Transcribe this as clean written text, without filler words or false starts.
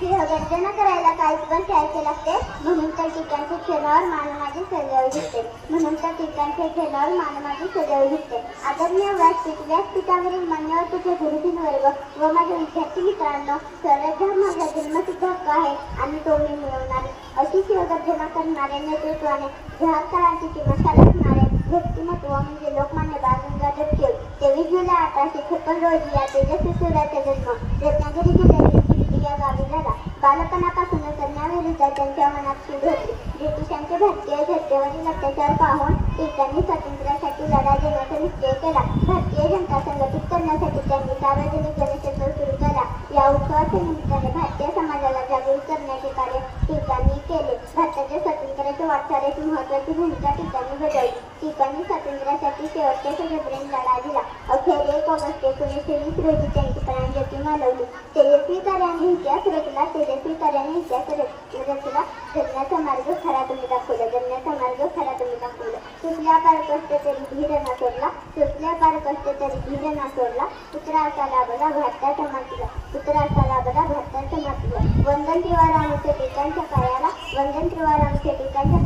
गर्जना करायला काहीच पण खेळायचे लागते, म्हणून त्या ठिकाणचे खेळावर मानवाची सजावट दिसते. म्हणून त्या ठिकाणचे खेळावर मानवाची सजावट दिसते. आदरणीय व्यासपीठावरील मान्यवर तुझे गुरुजन वर्ग व माझ्या विद्यार्थी मित्रांनो, स्वराज्य माझा जन्मसिद्ध हक्क आहे आणि तो मी मिळवणार. अशी शिवगर्जना करणारे नेतृत्वाने जहाज क्रांतीची मशाल असणारे व्यक्तिमत्व म्हणजे लोकमान्य बाळ गंगाधर टिळक. 23 जुलै 1856 रोजी या तेजस्वी सूर्याचा जन्म रत्नागिरी जिल्ह्यातील किल्ली या गावी झाला. बालपणापासूनच अन्यायाविरुद्ध त्यांच्या मनात चीड होती. ब्रिटिशांचे भारतीय जनतेवरील अत्याचार पाहून टिळकांनी स्वातंत्र्यासाठी लढा देण्याचा निश्चय केला. भारतीय जनता संघटित करण्यासाठी त्यांनी सार्वजनिक गणेशोत्सव सुरू केला. या उत्सवाच्या निमित्ताने भारतीय समाजाला जागृत करण्याचे कार्य टिळकांनी केले. भारताच्या स्वातंत्र्याच्या वाटचालीत महत्त्वाची भूमिका टिळकांनी बजावली. टिळकांनी स्वातंत्र्यासाठी शेवटच्या सगळेपर्यंत लढा दिला. अखेर 1 ऑगस्ट 1920 रोजी त्यांची प्राणज्योती मालवली. तेजस्वी कार्याने इतिहास रचला, तेजस्वी कार्याने इतिहास रचला. जगण्याचा मार्ग खरा तुम्ही दाखवला, जगण्याचा मार्ग खरा तुम्ही दाखवला. सुटल्या पार कष्ट तरी धीर ना सोडला, सुटल्या पार कष्ट तरी धीर ना सोडला. पुत्र असा लाभला भारताच्या मातीला, पुत्र असा लाभला भारताच्या मातीला. वंदन ठेवा रामचे टिळकांच्या पायाला, वंदन ठेवा रामचे टिळकांच्या